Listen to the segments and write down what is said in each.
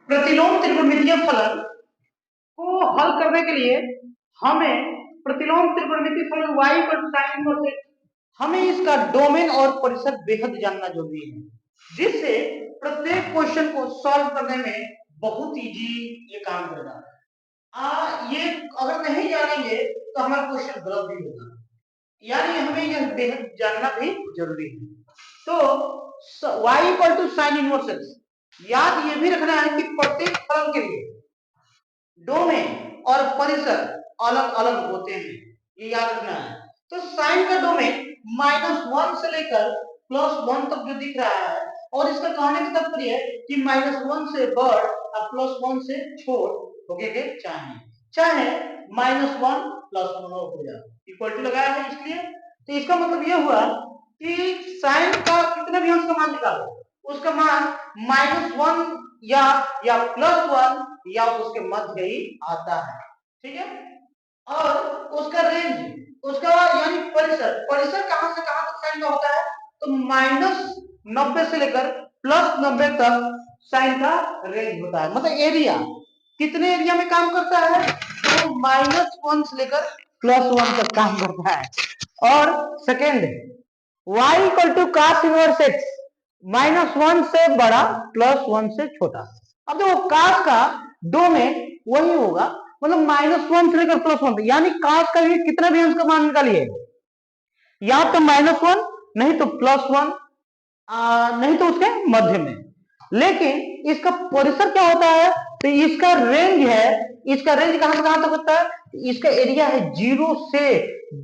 प्रतिलोम त्रिकोणमितीय फलन को हल करने के लिए हमें प्रतिलोम त्रिकोणमितीय फलन y sin इनवर्स x, हमें इसका डोमेन और परिसर बेहद जानना जरूरी है, जिससे प्रत्येक क्वेश्चन को सॉल्व करने में बहुत इजी ये काम करेगा। ये अगर नहीं जानेंगे तो हमारा क्वेश्चन गलत भी होगा, यानी हमें यह बेहद जानना भी जरूरी है। तो y sin इनवर्स x, याद ये भी रखना है कि प्रत्येक फलन के लिए डोमेन और परिसर अलग अलग होते हैं, ये याद रखना है। तो साइन का डोमेन -1 से लेकर +1 तक जो दिख रहा है, और इसका कहने का तात्पर्य है कि -1 से बढ़ और +1 से छोड़ होगे के चाहे -1 +1 हो जाए, इक्वल टू लगाया है इसलिए। तो इसका मतलब यह हुआ कि साइन का कितना भी अंश का मान निकालो, उसका मान -1 या +1 या उसके मध्य ही आता है, ठीक है। और उसका रेंज, उसका यानी परिसर कहां से कहां तक साइन का होता है, तो -90 से लेकर +90 तक साइन का रेंज होता है। मतलब एरिया कितने एरिया में काम करता है, तो -1 से लेकर +1 तक काम करता है। और second y cos inverse x, -1 से बड़ा +1 से छोटा। अब देखो cos का डोमेन वही होगा, मतलब -1 से लेकर +1, यानी cos का भी कितना भी अंश का मान निकालिए, या तो -1 नहीं तो +1, नहीं तो उसके मध्य में। लेकिन इसका परिसर क्या होता है, तो इसका रेंज है, इसका रेंज कहां से कहां तक होता है, इसका एरिया है 0 से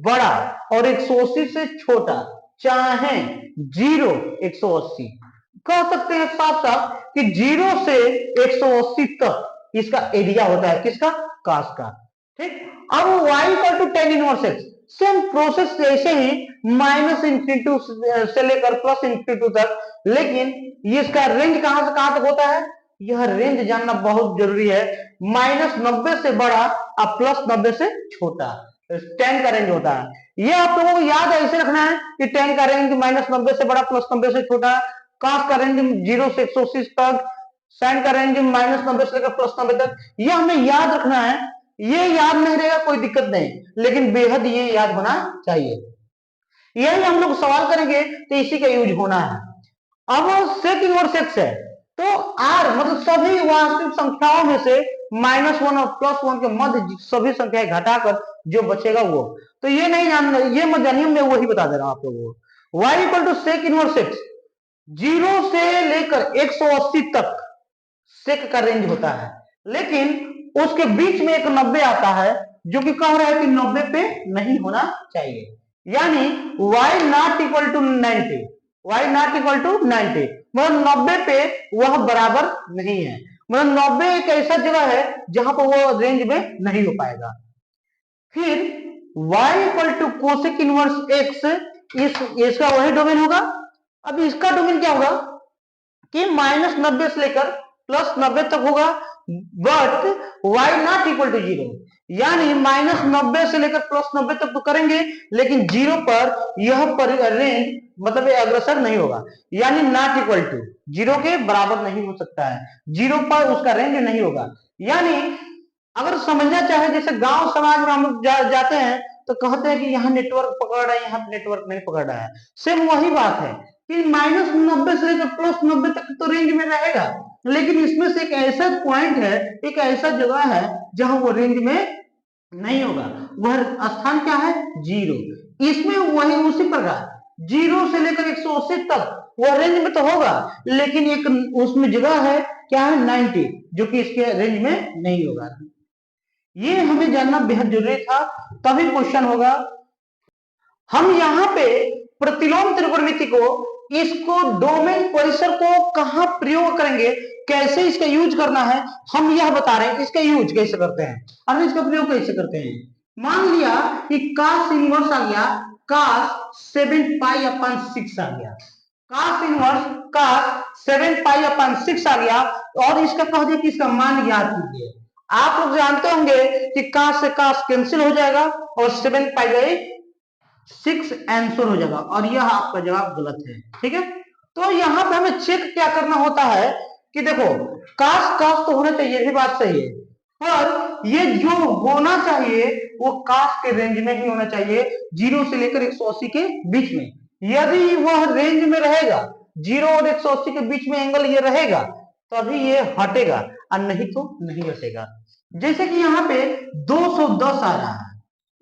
बड़ा और 180 से छोटा, चाहे 0 180 कह सकते हैं साफ साफ कि 0 से 180 तक इसका एरिया होता है, किसका, कास का, ठीक। अब y tan inverse x, same process जैसे ही -∞ से लेकर +∞ तक, लेकिन ये इसका रेंज कहां से कहां तक होता है, यह रेंज जानना बहुत जरूरी है। -90 से बड़ा और +90 से छोटा tan का रेंज होता है। ये आप लोगों को याद है, ऐसे रखना है कि tan का रेंज -90 से बड़ा +90 से छोटा, cos का रेंज 0 से 180 तक, sin का रेंज -90 से लेकर +90 तक, ये हमें याद रखना है। ये याद नहीं रहेगा कोई दिक्कत नहीं, लेकिन बेहद ये याद होना चाहिए। यही हम लोग सवाल करेंगे तो इसी का यूज होना है। अब सेक इनवर्स x है, तो r मतलब सभी वास्तविक संख्याओं में से -1 और +1 के मध्य सभी संख्याएं घटाकर जो बचेगा वो, तो ये नहीं जानना, ये मत जानिए, मैं वही बता दे रहा हूं आप लोगों को। y सेक इनवर्स x, 0 से लेकर 180 तक सेक का रेंज होता है, लेकिन उसके बीच में एक 90 आता है, जो कि कह रहा है कि 90 पे नहीं होना चाहिए, यानी y not equal to 90, y not equal to 90, मतलब 90 पे वह बराबर नहीं है, मतलब 90 एक ऐसा जगह है जहां पर वो रेंज में नहीं हो पाएगा। फिर y equal to cosec inverse x, इसका वही डोमेन होगा। अब इसका डोमेन क्या होगा कि -90 से लेकर +90 तक होगा, but y not equal to 0, यानी -90 से लेकर +90 तक तो करेंगे, लेकिन 0 पर यह रेंज मतलब अग्रसर नहीं होगा, यानी नॉट इक्वल टू 0 के बराबर नहीं हो सकता है, 0 पर उसका रेंज नहीं होगा। यानी अगर समझना चाहे, जैसे गांव समाज में हम लोग जाते हैं तो कहते हैं कि यहाँ नेटवर्क पकड़ रहा है, यहाँ नेटवर्क नहीं पकड़ रहा है, सेम वही बात है कि -90 से लेकर +90 तक तो रेंज में रहेगा, लेकिन इसमें से एक ऐसा पॉइंट है, एक ऐसा जगह है जहां वो रेंज में नहीं होगा, वह स्थान क्या है, 0। इसमें वही उसी प्रकार 0 से लेकर 180 तक वह रेंज में तो होगा, लेकिन एक उसमें जगह है क्या है, 90, जो कि इसके रेंज में नहीं होगा। ये हमें जानना बेहद जरूरी था, तभी क्वेश्चन होगा। हम यहाँ पे प्रतिलोम त्रिकोणमिति को, इसको डोमेन परिसर को कहां प्रयोग करेंगे, कैसे इसका यूज करना है, हम यह बता रहे हैं। इसका यूज कैसे करते हैं और इसका प्रयोग कैसे करते हैं। मान लिया कि cos इनवर्स आ गया, cos 7π/6 आ गया, cos इनवर्स cos 7π/6 आ गया, और इसका कह दिया कि इसका मान ज्ञात कीजिए। आप लोग जानते होंगे कि cos से cos कैंसिल हो जाएगा और 7π/6 आंसर हो जाएगा, और यह आपका जवाब गलत है, ठीक है। तो यहां पे हमें चेक क्या करना होता है कि देखो काश काश तो होना चाहिए, ये भी बात सही है, पर ये जो होना चाहिए वो काश के रेंज में ही होना चाहिए, 0 से लेकर 180 के बीच में। यदि वह रेंज में रहेगा, 0 और 180 के बीच में एंगल ये रहेगा, तभी ये हटेगा, और नहीं तो नहीं हटेगा। जैसे कि यहाँ पे 210 आ रहा है,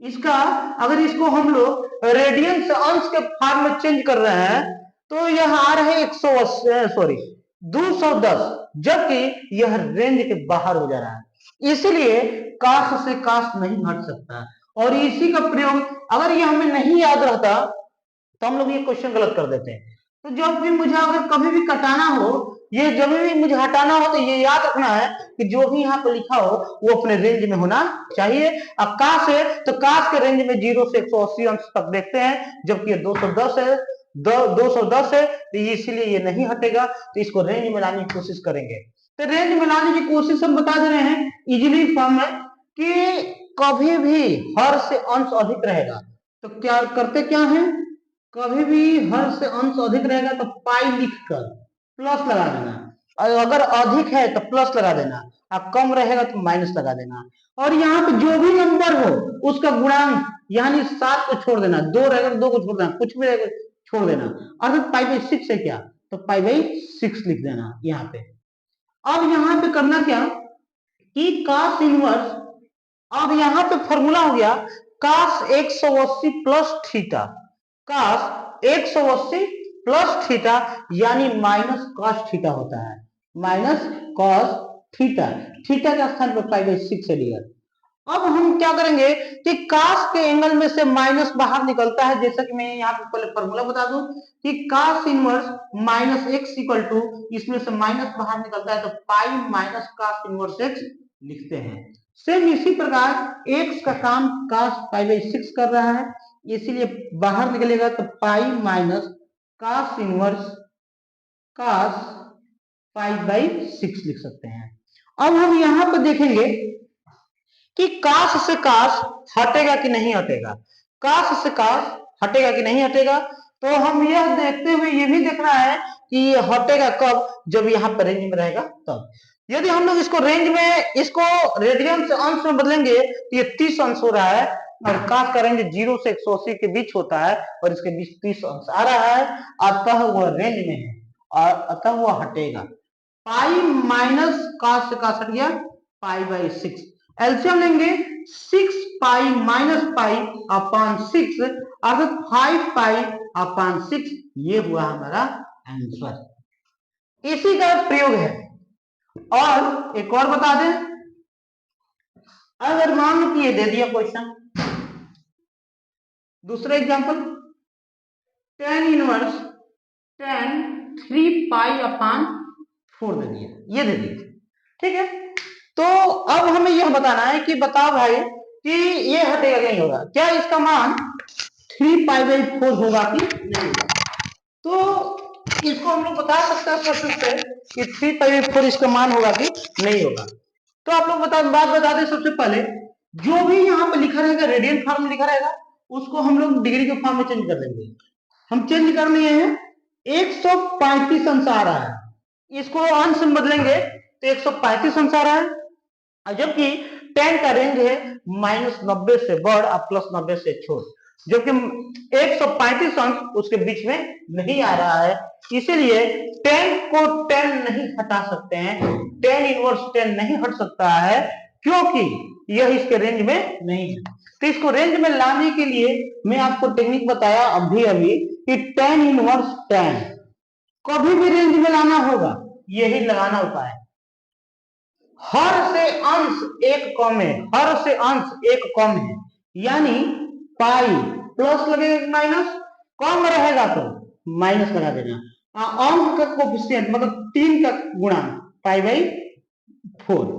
इसका अगर इसको हम लोग रेडियन से अंश के फॉर्म में चेंज कर रहे हैं तो यह आ रहा है 210, जबकि यह रेंज के बाहर हो जा रहा है, इसीलिए काश से काश नहीं हट सकता। और इसी का प्रयोग अगर ये हमें नहीं याद रहता तो हम लोग ये क्वेश्चन गलत कर देते हैं। तो जब भी मुझे अगर कभी भी कटाना हो, ये जब भी मुझे हटाना हो, तो ये याद रखना है कि जो भी यहाँ पे लिखा हो वो अपने रेंज में होना चाहिए। अब काश है तो काश के रेंज में 0 से 180 अंश तक देखते हैं, जबकि ये 210 है, 210 है, तो इसीलिए ये नहीं हटेगा, तो इसको रेंज में लाने की कोशिश करेंगे। तो रेंज में लाने की कोशिश हम बता दे रहे हैं इजिली फॉर्म में कि कभी भी हर से अंश अधिक रहेगा तो क्या करते, क्या है, कभी भी हर से अंश अधिक रहेगा तो पाई लिखकर प्लस लगा देना, और अगर अधिक है तो प्लस लगा देना, और कम रहेगा तो माइनस लगा देना। और यहाँ पे जो भी नंबर हो उसका गुणांक यानी 7 को छोड़ देना, 2 रहेगा तो 2 को छोड़ देना, कुछ भी रहेगा छोड़ देना, अर्थात पाई बाई 6 है क्या, तो पाई बाई 6 लिख देना यहाँ पे। अब यहाँ पे करना क्या कि काश इनवर्स, अब यहाँ पे फॉर्मूला हो गया काश 180 प्लस थीटा, काश 180 प्लस थीटा यानी माइनस कॉस थीटा होता है, माइनस कॉस थीटा, थीटा के स्थान पर पाई बाई 6 है लिया। अब हम क्या करेंगे कि काश के एंगल में से माइनस बाहर निकलता है, जैसा कि मैं यहाँ पे पहले फॉर्मूला बता दूं कि cos inverse minus x equal to, इसमें से माइनस बाहर निकलता है तो pi minus cos inverse x लिखते हैं। सेम इसी प्रकार एक्स का काम काश पाई बाई 6 कर रहा है, इसीलिए बाहर निकलेगा तो पाई माइनस काश इनवर्स काश पाई बाई 6 लिख सकते हैं। अब हम यहां पर देखेंगे कि काश से काश हटेगा कि नहीं हटेगा, काश से काश हटेगा कि नहीं हटेगा, तो हम यह देखते हुए ये भी देखना है कि ये हटेगा कब, जब यहाँ पर रेंज में रहेगा तब। यदि हम लोग इसको रेंज में, इसको रेडियन से अंश में बदलेंगे तो ये 30 अंश हो रहा है, और काश का रेंज 0 से 180 के बीच होता है और इसके बीच 30 अंश आ रहा है, अतः वह रेंज में है और अतः वह हटेगा। पाई माइनस काश से काश हट गया, पाई बाई 6, एलसीएम लेंगे 6 पाई माइनस पाई अपॉन 6 अर्थात 5 पाई अपॉन 6, ये हुआ हमारा आंसर, इसी का प्रयोग है। और एक और बता दें, अगर मान लो कि ये दे दिया क्वेश्चन, दूसरा example tan inverse tan 3 pi upon 4 दे दिया, ये दे दिया, ठीक है। तो अब हमें यह बताना है कि बताओ भाई कि ये हटेगा नहीं होगा, क्या इसका मान 3 पाई बाई 4 होगा कि नहीं होगा। तो इसको हम लोग बता सकते हैं सबसे पहले कि 3 पाई बाई 4 इसका मान होगा कि नहीं होगा। तो आप लोग बात बता दें, सबसे पहले जो भी यहाँ पे लिखा रहेगा रेडियन फॉर्म में लिखा रहेगा उसको हम लोग डिग्री के फॉर्म में चेंज कर देंगे। हम चेंज कर लिए हैं, 135 अंश आ रहा है, इसको अंश में बदलेंगे तो 135 अंश आ रहा है, जबकि tan का रेंज है -90 से बढ़ और +90 से छोड़, जबकि 135 अंश उसके बीच में नहीं आ रहा है, इसीलिए tan को tan नहीं हटा सकते हैं, tan इनवर्स tan नहीं हट सकता है क्योंकि यह इसके रेंज में नहीं है। तो इसको रेंज में लाने के लिए मैं आपको टेक्निक बताया अभी कि tan इनवर्स tan कभी भी रेंज में लाना होगा, यही लगाना उपाय है। हर से अंश एक कम है, हर से अंश एक कम है, यानी पाई प्लस लगेगा माइनस, कम रहेगा तो माइनस लगा देना, अंक का कोफिशिएंट मतलब 3 का गुणांक पाई बाई 4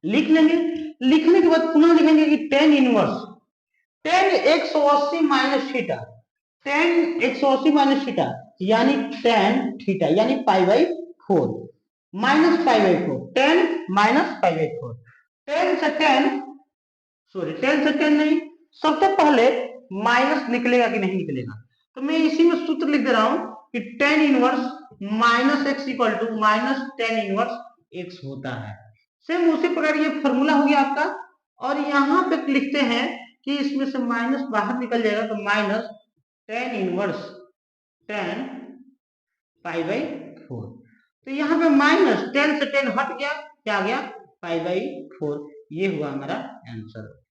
लिख लेंगे। लिखने के बाद पुनः लिखेंगे कि tan inverse tan 180 minus theta, tan 180 minus theta यानी tan थीटा यानी pi by 4 minus pi by 4, tan minus pi by 4, tan से tan, सॉरी tan से tan नहीं, सबसे पहले माइनस निकलेगा कि नहीं निकलेगा, तो मैं इसी में सूत्र लिख दे रहा हूं कि tan inverse minus x equal to minus tan inverse x होता है। सेम उसी प्रकार ये फॉर्मूला हो गया आपका, और यहाँ पे लिखते हैं कि इसमें से माइनस बाहर निकल जाएगा, तो minus tan inverse tan pi by four. तो यहाँ पे माइनस टेन से टेन हट गया, क्या आ गया, पाई बाई फोर। ये हुआ हमारा आंसर।